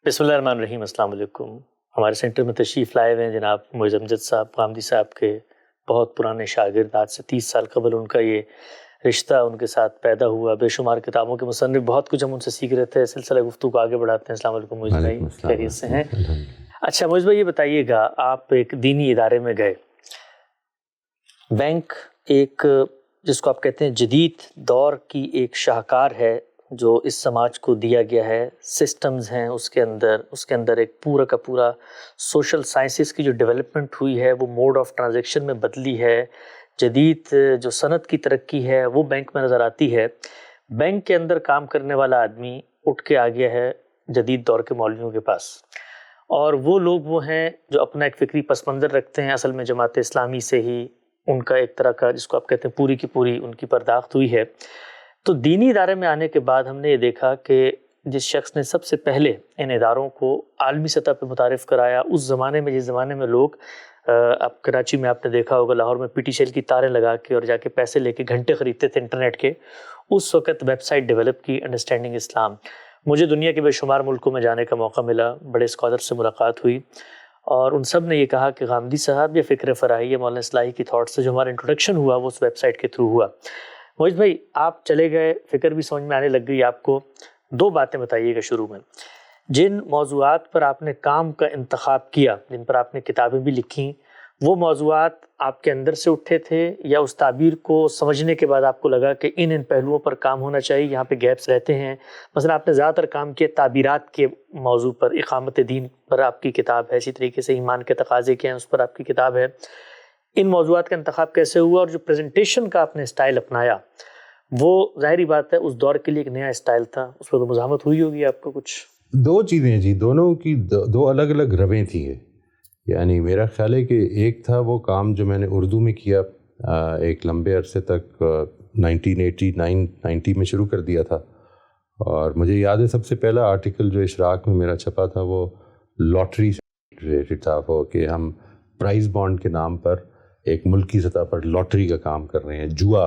بسم اللہ الرحمن الرحیم. السلام علیکم. ہمارے سینٹر میں تشریف لائے ہوئے ہیں جناب معز امجد صاحب، غامدی صاحب کے بہت پرانے شاگرد. آج سے 30 سال قبل ان کا یہ رشتہ ان کے ساتھ پیدا ہوا. بے شمار کتابوں کے مصنف، بہت کچھ ہم ان سے سیکھ رہے تھے. سلسلہ گفتگو کو آگے بڑھاتے ہیں. السلام علیکم معز بھائی، خیریت سے ہیں؟ اچھا معز بھائی، یہ بتائیے گا، آپ ایک دینی ادارے میں گئے. بینک ایک جس کو آپ کہتے ہیں جدید دور کی ایک شاہکار ہے جو اس سماج کو دیا گیا ہے. سسٹمز ہیں اس کے اندر ایک پورا کا پورا سوشل سائنسز کی جو ڈیولپمنٹ ہوئی ہے وہ موڈ آف ٹرانزیکشن میں بدلی ہے. جدید جو صنعت کی ترقی ہے وہ بینک میں نظر آتی ہے. بینک کے اندر کام کرنے والا آدمی اٹھ کے آ گیا ہے جدید دور کے مولویوں کے پاس، اور وہ لوگ وہ ہیں جو اپنا ایک فکری پس منظر رکھتے ہیں. اصل میں جماعت اسلامی سے ہی ان کا ایک طرح کا جس کو آپ کہتے ہیں پوری کی پوری ان کی پرداخت ہوئی ہے. تو دینی ادارے میں آنے کے بعد ہم نے یہ دیکھا کہ جس شخص نے سب سے پہلے ان اداروں کو عالمی سطح پہ متعارف کرایا، اس زمانے میں جس زمانے میں لوگ اب کراچی میں آپ نے دیکھا ہوگا، لاہور میں پی ٹی سیل کی تاریں لگا کے اور جا کے پیسے لے کے گھنٹے خریدتے تھے انٹرنیٹ کے، اس وقت ویب سائٹ ڈیولپ کی انڈرسٹینڈنگ اسلام. مجھے دنیا کے بے شمار ملکوں میں جانے کا موقع ملا، بڑے اسکالر سے ملاقات ہوئی، اور ان سب نے یہ کہا کہ غامدی صاحب یہ فکر فراہی ہے مولانا اصلاحی کی تھاٹ سے جو ہمارا انٹروڈکشن ہوا وہ اس ویب سائٹ کے تھرو ہوا. معز بھائی، آپ چلے گئے، فکر بھی سمجھ میں آنے لگ گئی آپ کو. دو باتیں بتائیے گا شروع میں. جن موضوعات پر آپ نے کام کا انتخاب کیا، جن پر آپ نے کتابیں بھی لکھیں، وہ موضوعات آپ کے اندر سے اٹھے تھے یا اس تعبیر کو سمجھنے کے بعد آپ کو لگا کہ ان پہلوؤں پر کام ہونا چاہیے، یہاں پہ گیپس رہتے ہیں؟ مثلا آپ نے زیادہ تر کام کیا تعبیرات کے موضوع پر، اقامت دین پر آپ کی کتاب ہے، اسی طریقے سے ایمان کے تقاضے کیا ہیں اس پر آپ کی کتاب ہے. ان موضوعات کا انتخاب کیسے ہوا، اور جو پریزنٹیشن کا آپ نے اسٹائل اپنایا وہ ظاہری بات ہے اس دور کے لیے ایک نیا اسٹائل تھا، اس پر تو مزاحمت ہوئی ہوگی آپ کو کچھ؟ دو چیزیں جی، دونوں کی دو الگ الگ رویں تھیں. یعنی میرا خیال ہے کہ ایک تھا وہ کام جو میں نے اردو میں کیا ایک لمبے عرصے تک 1989-90 میں شروع کر دیا تھا، اور مجھے یاد ہے سب سے پہلا آرٹیکل جو اشراق میں میرا چھپا تھا وہ لاٹری سے ریلیٹڈ تھا، وہ کہ ہم پرائز بانڈ کے نام پر ایک ملکی سطح پر لاٹری کا کام کر رہے ہیں، جوا،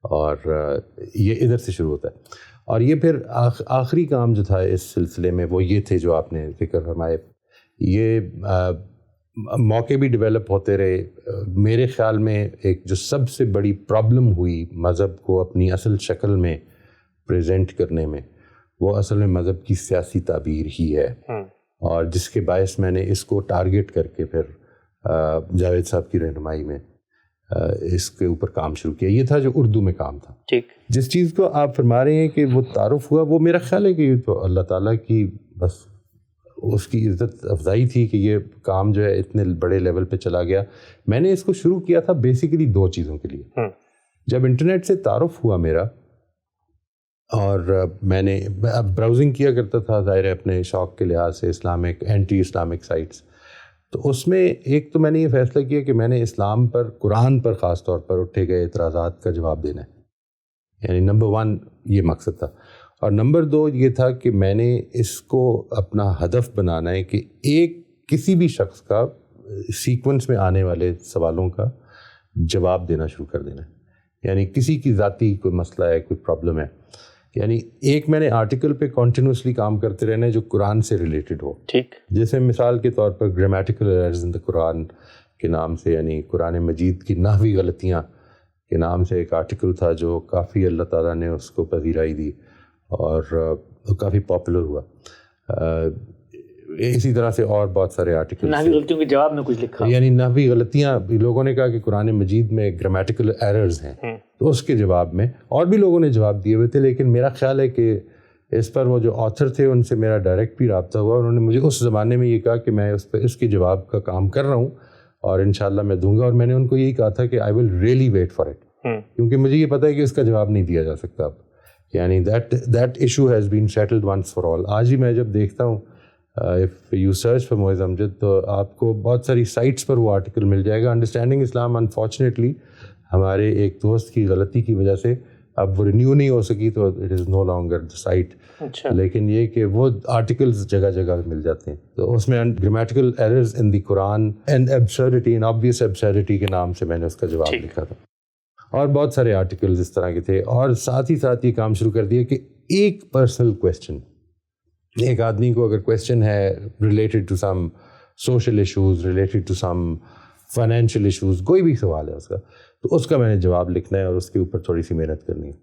اور یہ ادھر سے شروع ہوتا ہے. اور یہ پھر آخری کام جو تھا اس سلسلے میں وہ یہ تھے جو آپ نے ذکر فرمائے. یہ موقع بھی ڈیولپ ہوتے رہے. میرے خیال میں ایک جو سب سے بڑی پرابلم ہوئی مذہب کو اپنی اصل شکل میں پریزنٹ کرنے میں، وہ اصل میں مذہب کی سیاسی تعبیر ہی ہے، اور جس کے باعث میں نے اس کو ٹارگٹ کر کے پھر جاوید صاحب کی رہنمائی میں اس کے اوپر کام شروع کیا. یہ تھا جو اردو میں کام تھا. ٹھیک. جس چیز کو آپ فرما رہے ہیں کہ وہ تعارف ہوا، وہ میرا خیال ہے کہ یہ تو اللہ تعالیٰ کی بس اس کی عزت افزائی تھی کہ یہ کام جو ہے اتنے بڑے لیول پہ چلا گیا. میں نے اس کو شروع کیا تھا بیسیکلی دو چیزوں کے لیے. جب انٹرنیٹ سے تعارف ہوا میرا، اور میں نے براؤزنگ کیا کرتا تھا ظاہر ہے اپنے شوق کے لحاظ سے اسلامک اینٹی اسلامک سائٹس، تو اس میں ایک تو میں نے یہ فیصلہ کیا کہ میں نے اسلام پر، قرآن پر خاص طور پر اٹھے گئے اعتراضات کا جواب دینا ہے. یعنی نمبر 1 یہ مقصد تھا. اور نمبر 2 یہ تھا کہ میں نے اس کو اپنا ہدف بنانا ہے کہ ایک کسی بھی شخص کا سیکوینس میں آنے والے سوالوں کا جواب دینا شروع کر دینا ہے. یعنی کسی کی ذاتی کوئی مسئلہ ہے، کوئی پرابلم ہے، یعنی ایک میں نے آرٹیکل پہ کنٹینیوسلی کام کرتے رہنا ہے جو قرآن سے ریلیٹڈ ہو. ٹھیک. جیسے مثال کے طور پر گرامیٹیکل ایررز ان دا قرآن کے نام سے، یعنی قرآن مجید کی نحوی غلطیاں کے نام سے ایک آرٹیکل تھا جو کافی اللہ تعالیٰ نے اس کو پذیرائی دی اور کافی پاپولر ہوا. اسی طرح سے اور بہت سارے آرٹیکل نحوی غلطیوں کے جواب میں کچھ لکھا، یعنی نحوی غلطیاں، لوگوں نے کہا کہ قرآن مجید میں گرامیٹیکل ایررز ہیں، تو اس کے جواب میں اور بھی لوگوں نے جواب دیے ہوئے تھے. لیکن میرا خیال ہے کہ اس پر وہ جو آتھر تھے ان سے میرا ڈائریکٹ بھی رابطہ ہوا، انہوں نے مجھے اس زمانے میں یہ کہا کہ میں اس پہ اس کے جواب کا کام کر رہا ہوں اور انشاءاللہ میں دوں گا. اور میں نے ان کو یہی کہا تھا کہ I will really wait for it, کیونکہ مجھے یہ پتہ ہے کہ اس کا جواب نہیں دیا جا سکتا اب. یعنی that issue has been settled once for all. آج ہی میں جب دیکھتا ہوں اف یو سرچ فار معز امجد تو آپ کو بہت ساری سائٹس پر وہ آرٹیکل مل جائے گا. انڈرسٹینڈنگ اسلام انفارچونیٹلی ہمارے ایک دوست کی غلطی کی وجہ سے اب وہ رینیو نہیں ہو سکی، تو it is no longer the site. لیکن یہ کہ وہ آرٹیکلز جگہ جگہ مل جاتے ہیں، تو اس میں grammatical errors in the Quran and absurdity in obvious absurdity کے نام سے میں نے اس کا جواب لکھا تھا. اور بہت سارے آرٹیکلز اس طرح کے تھے. اور ساتھ ہی ساتھ یہ کام شروع کر دیا کہ ایک پرسنل کویسچن ایک آدمی کو اگر کویشچن ہے related to some social issues, related to some financial issues, کوئی بھی سوال ہے اس کا، تو اس کا میں نے جواب لکھنا ہے اور اس کے اوپر تھوڑی سی محنت کرنی ہے.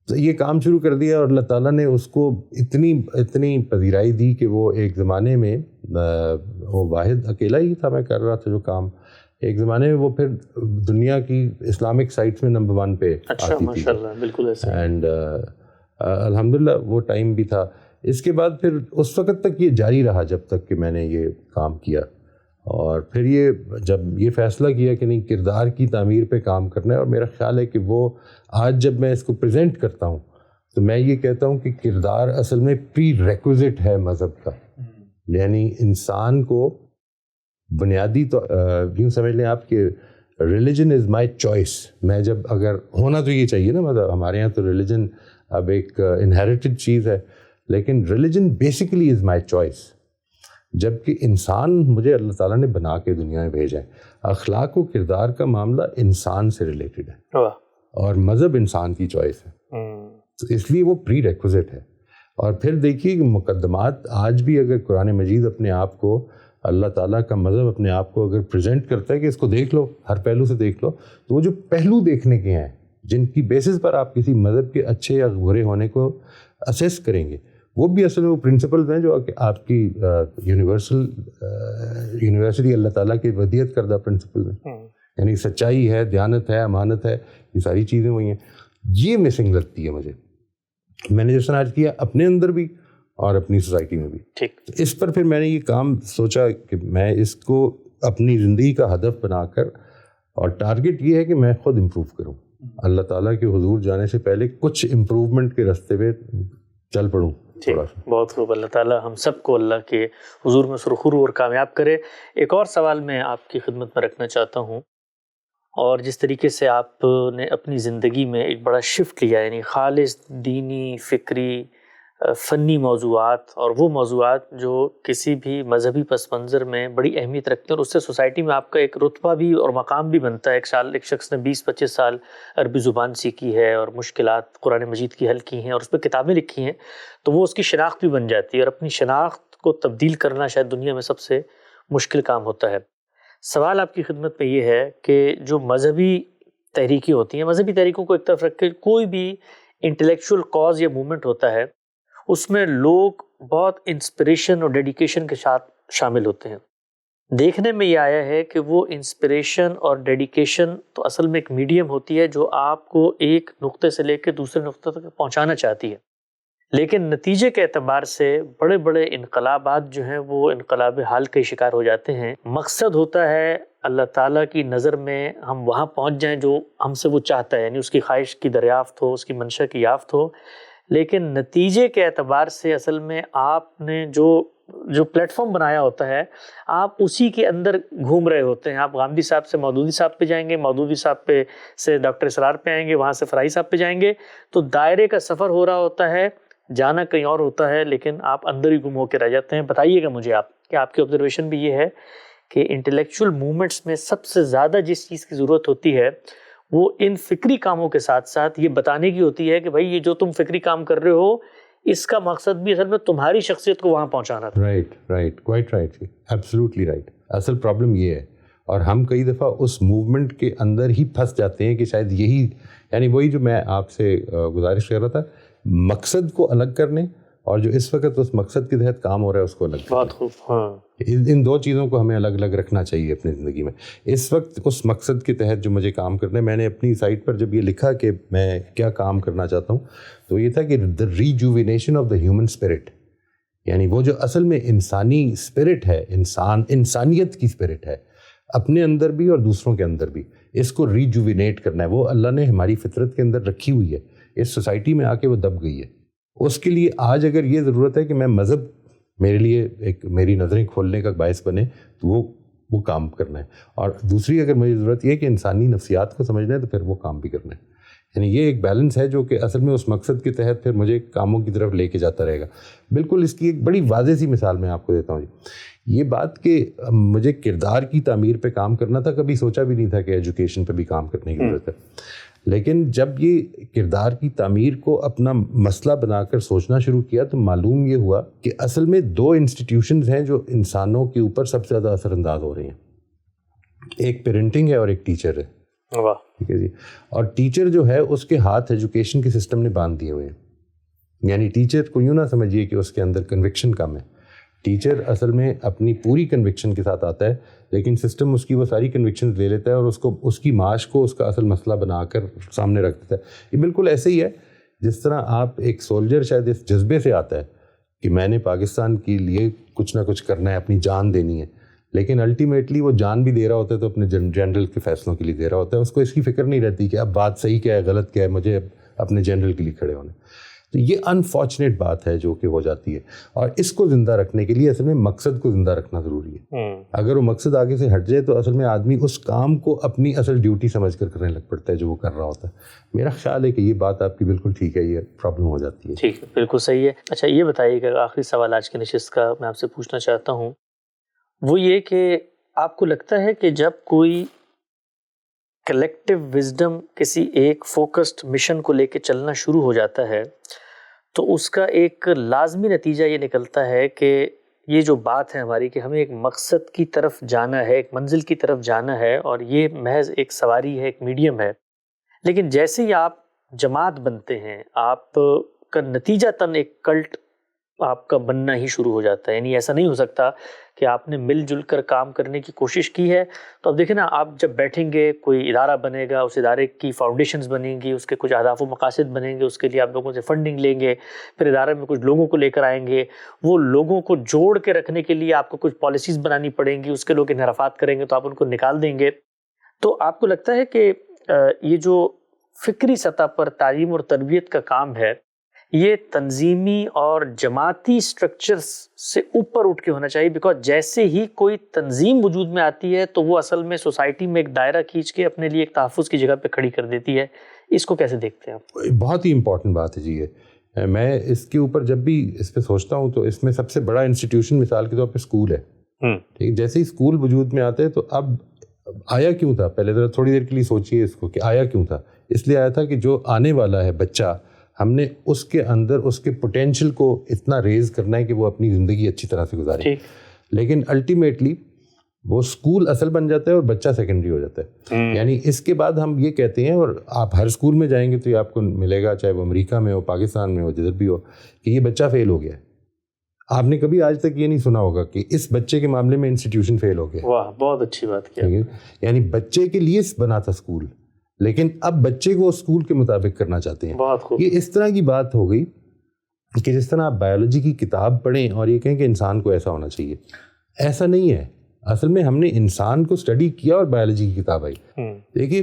تو یہ کام شروع کر دیا اور اللہ تعالیٰ نے اس کو اتنی پذیرائی دی کہ وہ ایک زمانے میں وہ واحد اکیلا ہی تھا میں کر رہا تھا جو کام، ایک زمانے میں وہ پھر دنیا کی اسلامک سائٹس میں نمبر 1 پہ اچھا ماشاءاللہ بالکل ایسے. اینڈ الحمدللہ وہ ٹائم بھی تھا. اس کے بعد پھر اس وقت تک یہ جاری رہا جب تک کہ میں نے یہ کام کیا، اور پھر یہ جب یہ فیصلہ کیا کہ نہیں کردار کی تعمیر پہ کام کرنا ہے. اور میرا خیال ہے کہ وہ آج جب میں اس کو پریزنٹ کرتا ہوں تو میں یہ کہتا ہوں کہ کردار اصل میں پری ریکوزٹ ہے مذہب کا. یعنی انسان کو بنیادی تو یوں سمجھ لیں آپ کہ ریلیجن از مائی چوائس. میں جب اگر ہونا تو یہ چاہیے نا، مطلب ہمارے یہاں تو ریلیجن اب ایک انہیریٹڈ چیز ہے، لیکن religion basically is my choice. جبکہ انسان مجھے اللہ تعالیٰ نے بنا کے دنیا میں بھیجا ہے. اخلاق و کردار کا معاملہ انسان سے ریلیٹڈ ہے اور مذہب انسان کی چوائس ہے، تو اس لیے وہ پری ریکوزٹ ہے. اور پھر دیکھیے کہ مقدمات آج بھی اگر قرآن مجید اپنے آپ کو، اللہ تعالیٰ کا مذہب اپنے آپ کو اگر پریزنٹ کرتا ہے کہ اس کو دیکھ لو، ہر پہلو سے دیکھ لو، تو وہ جو پہلو دیکھنے کے ہیں جن کی بیسس پر آپ کسی مذہب کے اچھے یا برے ہونے کو اسیس کریں گے، وہ بھی اصل میں وہ پرنسپلز ہیں جو آپ کی یونیورسٹی اللہ تعالیٰ کی ودیت کردہ پرنسپلز ہیں. یعنی سچائی ہے، دیانت ہے، امانت ہے، یہ ساری چیزیں وہی ہیں. یہ مسنگ لگتی ہے مجھے. میں نے جس طرح آج کیا اپنے اندر بھی اور اپنی سوسائٹی میں بھی. ٹھیک. اس پر پھر میں نے یہ کام سوچا کہ میں اس کو اپنی زندگی کا ہدف بنا کر، اور ٹارگٹ یہ ہے کہ میں خود امپروو کروں. اللہ تعالیٰ کے حضور جانے سے پہلے کچھ امپروومنٹ کے راستے پہ چل پڑوں. بہت خوب. اللہ تعالیٰ ہم سب کو اللہ کے حضور میں سرخرو اور کامیاب کرے. ایک اور سوال میں آپ کی خدمت میں رکھنا چاہتا ہوں، اور جس طریقے سے آپ نے اپنی زندگی میں ایک بڑا شفٹ لیا، یعنی خالص دینی، فکری، فنی موضوعات، اور وہ موضوعات جو کسی بھی مذہبی پس منظر میں بڑی اہمیت رکھتے ہیں، اور اس سے سوسائٹی میں آپ کا ایک رتبہ بھی اور مقام بھی بنتا ہے. ایک شخص نے 20-25 سال عربی زبان سیکھی ہے اور مشکلات قرآن مجید کی حل کی ہیں اور اس پہ کتابیں لکھی ہیں، تو وہ اس کی شناخت بھی بن جاتی ہے. اور اپنی شناخت کو تبدیل کرنا شاید دنیا میں سب سے مشکل کام ہوتا ہے. سوال آپ کی خدمت میں یہ ہے کہ جو مذہبی تحریکیں ہوتی ہیں، مذہبی تحریکوں کو ایک طرف رکھ کے کوئی بھی انٹلیکچوئل کاز یا موومنٹ ہوتا ہے، اس میں لوگ بہت انسپریشن اور ڈیڈیکیشن کے ساتھ شامل ہوتے ہیں. دیکھنے میں یہ آیا ہے کہ وہ انسپریشن اور ڈیڈیکیشن تو اصل میں ایک میڈیم ہوتی ہے جو آپ کو ایک نقطے سے لے کے دوسرے نقطے تک پہنچانا چاہتی ہے، لیکن نتیجے کے اعتبار سے بڑے بڑے انقلابات جو ہیں وہ انقلاب حال کے شکار ہو جاتے ہیں. مقصد ہوتا ہے اللہ تعالیٰ کی نظر میں ہم وہاں پہنچ جائیں جو ہم سے وہ چاہتا ہے، یعنی اس کی خواہش کی دریافت ہو، اس کی منشا کی یافت ہو. لیکن نتیجے کے اعتبار سے اصل میں آپ نے جو پلیٹ فارم بنایا ہوتا ہے، آپ اسی کے اندر گھوم رہے ہوتے ہیں. آپ غامدی صاحب سے مودودی صاحب پہ جائیں گے، مودودی صاحب پہ سے ڈاکٹر اسرار پہ آئیں گے، وہاں سے فرائی صاحب پہ جائیں گے، تو دائرے کا سفر ہو رہا ہوتا ہے، جانا کہیں اور ہوتا ہے، لیکن آپ اندر ہی گم ہو کے رہ جاتے ہیں. بتائیے گا مجھے آپ کہ آپ کی آبزرویشن بھی یہ ہے کہ انٹلیکچوئل موومنٹس میں سب سے زیادہ جس چیز کی ضرورت ہوتی ہے وہ ان فکری کاموں کے ساتھ ساتھ یہ بتانے کی ہوتی ہے کہ بھائی یہ جو تم فکری کام کر رہے ہو، اس کا مقصد بھی اصل میں تمہاری شخصیت کو وہاں پہنچانا تھا. Right quite right, absolutely right. اصل پرابلم یہ ہے، اور ہم کئی دفعہ اس موومنٹ کے اندر ہی پھنس جاتے ہیں کہ شاید یہی، یعنی وہی جو میں آپ سے گزارش کر رہا تھا، مقصد کو الگ کرنے اور جو اس وقت اس مقصد کے تحت کام ہو رہا ہے اس کو الگ کرنے. بہت خوب. ہاں، ان دو چیزوں کو ہمیں الگ الگ رکھنا چاہیے اپنی زندگی میں. اس وقت اس مقصد کے تحت جو مجھے کام کرنا ہے، میں نے اپنی سائٹ پر جب یہ لکھا کہ میں کیا کام کرنا چاہتا ہوں، تو یہ تھا کہ دا rejuvenation of the human spirit. یعنی وہ جو اصل میں انسانی اسپرٹ ہے، انسانیت کی اسپرٹ ہے، اپنے اندر بھی اور دوسروں کے اندر بھی، اس کو ریجوینیٹ کرنا ہے. وہ اللہ نے ہماری فطرت کے اندر رکھی ہوئی ہے، اس سوسائٹی میں آ کے وہ دب گئی ہے. اس کے لیے آج اگر یہ ضرورت ہے کہ میں مذہب میرے لیے ایک میری نظریں کھولنے کا باعث بنے، تو وہ کام کرنا ہے. اور دوسری اگر مجھے ضرورت یہ ہے کہ انسانی نفسیات کو سمجھنا ہے، تو پھر وہ کام بھی کرنا ہے. یعنی یہ ایک بیلنس ہے جو کہ اصل میں اس مقصد کے تحت پھر مجھے کاموں کی طرف لے کے جاتا رہے گا. بالکل اس کی ایک بڑی واضح سی مثال میں آپ کو دیتا ہوں. یہ بات کہ مجھے کردار کی تعمیر پہ کام کرنا تھا، کبھی سوچا بھی نہیں تھا کہ ایجوکیشن پہ بھی کام کرنے کی ضرورت ہے. لیکن جب یہ کردار کی تعمیر کو اپنا مسئلہ بنا کر سوچنا شروع کیا تو معلوم یہ ہوا کہ اصل میں دو انسٹیٹیوشنز ہیں جو انسانوں کے اوپر سب سے زیادہ اثر انداز ہو رہی ہیں. ایک پیرنٹنگ ہے اور ایک ٹیچر ہے. ٹھیک ہے جی. اور ٹیچر جو ہے اس کے ہاتھ ایجوکیشن کے سسٹم نے باندھ دیے ہوئے ہیں. یعنی ٹیچر کو یوں نہ سمجھیے کہ اس کے اندر کنوکشن کم ہے. ٹیچر اصل میں اپنی پوری کنوکشن کے ساتھ آتا ہے, لیکن سسٹم اس کی وہ ساری کنوکشن لے لیتا ہے اور اس کی معاش کو اس کا اصل مسئلہ بنا کر سامنے رکھ دیتا ہے. یہ بالکل ایسے ہی ہے جس طرح آپ ایک سولجر شاید اس جذبے سے آتا ہے کہ میں نے پاکستان کے لیے کچھ نہ کچھ کرنا ہے, اپنی جان دینی ہے, لیکن الٹیمیٹلی وہ جان بھی دے رہا ہوتا ہے تو اپنے جنرل کے فیصلوں کے لیے دے رہا ہوتا ہے. اس کو اس کی فکر نہیں رہتی کہ اب بات صحیح کیا ہے غلط کیا ہے, مجھے اپنے جنرل کے لیے کھڑے ہونے. تو یہ انفارچونیٹ بات ہے جو کہ ہو جاتی ہے, اور اس کو زندہ رکھنے کے لیے اصل میں مقصد کو زندہ رکھنا ضروری ہے. اگر وہ مقصد آگے سے ہٹ جائے تو اصل میں آدمی اس کام کو اپنی اصل ڈیوٹی سمجھ کر کرنے لگ پڑتا ہے جو وہ کر رہا ہوتا ہے. میرا خیال ہے کہ یہ بات آپ کی بالکل ٹھیک ہے, یہ پرابلم ہو جاتی ہے. ٹھیک ہے, بالکل صحیح ہے. اچھا یہ بتائیے کہ آخری سوال آج کی نشست کا میں آپ سے پوچھنا چاہتا ہوں, وہ یہ کہ آپ کو لگتا ہے کہ جب کوئی کلیکٹیو وزڈم کسی ایک فوکسڈ مشن کو لے کے چلنا شروع ہو جاتا ہے تو اس کا ایک لازمی نتیجہ یہ نکلتا ہے کہ یہ جو بات ہے ہماری کہ ہمیں ایک مقصد کی طرف جانا ہے, ایک منزل کی طرف جانا ہے, اور یہ محض ایک سواری ہے, ایک میڈیم ہے. لیکن جیسے ہی آپ جماعت بنتے ہیں آپ کا نتیجہ تن ایک کلٹ آپ کا بننا ہی شروع ہو جاتا ہے. یعنی ایسا نہیں ہو سکتا کہ آپ نے مل جل کر کام کرنے کی کوشش کی ہے تو اب دیکھیں نا, آپ جب بیٹھیں گے کوئی ادارہ بنے گا, اس ادارے کی فاؤنڈیشنز بنیں گی, اس کے کچھ اہداف و مقاصد بنیں گے, اس کے لیے آپ لوگوں سے فنڈنگ لیں گے, پھر ادارے میں کچھ لوگوں کو لے کر آئیں گے, وہ لوگوں کو جوڑ کے رکھنے کے لیے آپ کو کچھ پالیسیز بنانی پڑیں گی, اس کے لوگ انحرافات کریں گے تو آپ ان کو نکال دیں گے. تو آپ کو لگتا ہے کہ یہ جو فکری سطح پر تعلیم اور تربیت کا کام ہے یہ تنظیمی اور جماعتی سٹرکچرز سے اوپر اٹھ کے ہونا چاہیے, بیکاز جیسے ہی کوئی تنظیم وجود میں آتی ہے تو وہ اصل میں سوسائٹی میں ایک دائرہ کھینچ کے اپنے لیے ایک تحفظ کی جگہ پہ کھڑی کر دیتی ہے. اس کو کیسے دیکھتے ہیں آپ؟ بہت ہی امپورٹنٹ بات ہے جی یہ. میں اس کے اوپر جب بھی اس پہ سوچتا ہوں تو اس میں سب سے بڑا انسٹیٹیوشن مثال کے طور پہ اسکول ہے. ٹھیک, جیسے ہی اسکول وجود میں آتے ہیں تو اب آیا کیوں تھا, پہلے ذرا تھوڑی دیر کے لیے سوچیے اس کو کہ آیا کیوں تھا. اس لیے آیا تھا کہ جو آنے والا ہے بچہ, ہم نے اس کے اندر اس کے پوٹینشیل کو اتنا ریز کرنا ہے کہ وہ اپنی زندگی اچھی طرح سے گزارے. لیکن الٹیمیٹلی وہ اسکول اصل بن جاتا ہے اور بچہ سیکنڈری ہو جاتا ہے. یعنی اس کے بعد ہم یہ کہتے ہیں, اور آپ ہر اسکول میں جائیں گے تو یہ آپ کو ملے گا, چاہے وہ امریکہ میں ہو, پاکستان میں ہو, جدھر بھی ہو, کہ یہ بچہ فیل ہو گیا ہے. آپ نے کبھی آج تک یہ نہیں سنا ہوگا کہ اس بچے کے معاملے میں انسٹیٹیوشن فیل ہو گیا. واہ, بہت اچھی بات کیا. یعنی بچے کے لیے بنا تھا اسکول, لیکن اب بچے کو اسکول کے مطابق کرنا چاہتے ہیں. یہ اس طرح کی بات ہو گئی کہ جس طرح آپ بایولوجی کی کتاب پڑھیں اور یہ کہیں کہ انسان کو ایسا ہونا چاہیے, ایسا نہیں ہے. اصل میں ہم نے انسان کو اسٹڈی کیا اور بایولوجی کی کتاب آئی. دیکھیے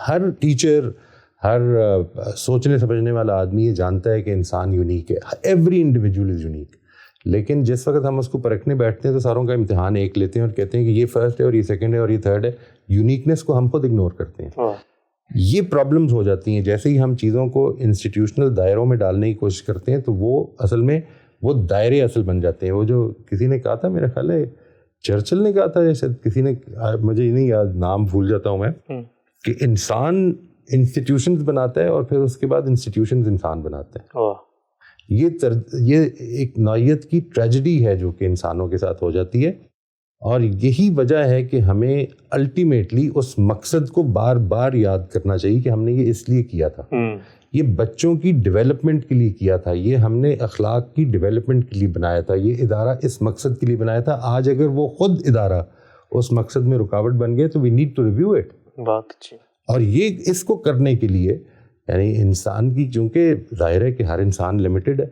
ہر ٹیچر, ہر سوچنے سمجھنے والا آدمی یہ جانتا ہے کہ انسان یونیک ہے, ایوری انڈیویجول از یونیک. لیکن جس وقت ہم اس کو پرکھنے بیٹھتے ہیں تو ساروں کا امتحان ایک لیتے ہیں اور کہتے ہیں کہ یہ فرسٹ ہے اور یہ سیکنڈ ہے اور یہ تھرڈ ہے. یونیکنیس کو ہم خود اگنور کرتے ہیں. یہ پرابلمز ہو جاتی ہیں جیسے ہی ہم چیزوں کو انسٹیٹیوشنل دائروں میں ڈالنے کی کوشش کرتے ہیں تو وہ اصل میں وہ دائرے اصل بن جاتے ہیں. وہ جو کسی نے کہا تھا, میرا خیال ہے چرچل نے کہا تھا, جیسے کسی نے, مجھے نہیں یاد, نام بھول جاتا ہوں میں, کہ انسان انسٹیٹیوشنز بناتا ہے اور پھر اس کے بعد انسٹیٹیوشنز انسان بناتے ہیں. یہ ایک نوعیت کی ٹریجڈی ہے جو کہ انسانوں کے ساتھ ہو جاتی ہے, اور یہی وجہ ہے کہ ہمیں الٹیمیٹلی اس مقصد کو بار بار یاد کرنا چاہیے کہ ہم نے یہ اس لیے کیا تھا, یہ بچوں کی ڈیولپمنٹ کے لیے کیا تھا, یہ ہم نے اخلاق کی ڈیولپمنٹ کے لیے بنایا تھا, یہ ادارہ اس مقصد کے لیے بنایا تھا. آج اگر وہ خود ادارہ اس مقصد میں رکاوٹ بن گئے تو we need to review it. بہت اچھی. اور یہ اس کو کرنے کے لیے یعنی انسان کی, چونکہ ظاہر ہے کہ ہر انسان لمیٹڈ ہے,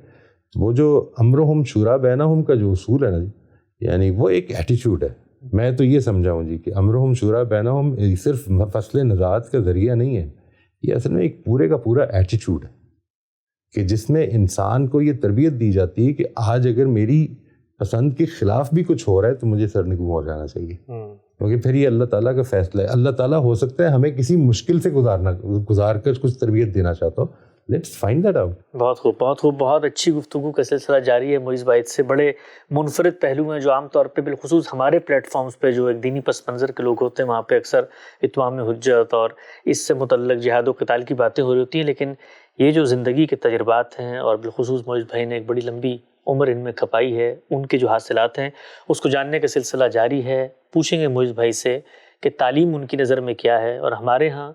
وہ جو امرہم شورا بینہم کا جو اصول ہے نا جی, یعنی وہ ایک ایٹیچیوڈ ہے. میں تو یہ سمجھا ہوں جی کہ امرہم شورا بینہم صرف فصل نزاعت کا ذریعہ نہیں ہے, یہ اصل میں ایک پورے کا پورا ایٹیچیوڈ ہے کہ جس میں انسان کو یہ تربیت دی جاتی ہے کہ آج اگر میری پسند کے خلاف بھی کچھ ہو رہا ہے تو مجھے سرنگوں ہو جانا چاہیے, کیونکہ پھر یہ اللہ تعالیٰ کا فیصلہ ہے. اللہ تعالیٰ ہو سکتا ہے ہمیں کسی مشکل سے گزار کر کچھ تربیت دینا چاہتا ہو, لیٹس فائنڈ دیٹ آؤٹ. بہت خوب، بہت خوب. بہت اچھی گفتگو کا سلسلہ جاری ہے معیز بھائی سے. بڑے منفرد پہلو ہیں جو عام طور پہ بالخصوص ہمارے پلیٹ فارمز پہ جو ایک دینی پس منظر کے لوگ ہوتے ہیں وہاں پہ اکثر اتمام حجت اور اس سے متعلق جہاد و قتال کی باتیں ہو رہی ہوتی ہیں، لیکن یہ جو زندگی کے تجربات ہیں اور بالخصوص معیز بھائی نے ایک بڑی لمبی عمر ان میں کھپائی ہے، ان کے جو حاصلات ہیں اس کو جاننے کا سلسلہ جاری ہے. پوچھیں گے معیز بھائی سے کہ تعلیم ان کی نظر میں کیا ہے. اور ہمارے ہاں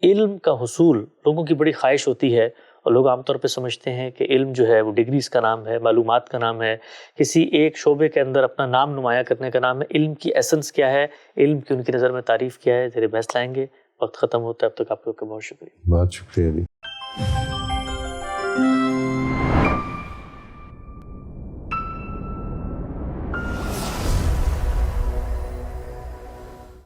علم کا حصول لوگوں کی بڑی خواہش ہوتی ہے اور لوگ عام طور پہ سمجھتے ہیں کہ علم جو ہے وہ ڈگریز کا نام ہے، معلومات کا نام ہے، کسی ایک شعبے کے اندر اپنا نام نمایاں کرنے کا نام ہے. علم کی ایسنس کیا ہے، علم کی ان کی نظر میں تعریف کیا ہے، زیر بحث لائیں گے. وقت ختم ہوتا ہے، اب تک آپ لوگ کا بہت شکریہ. بہت شکریہ.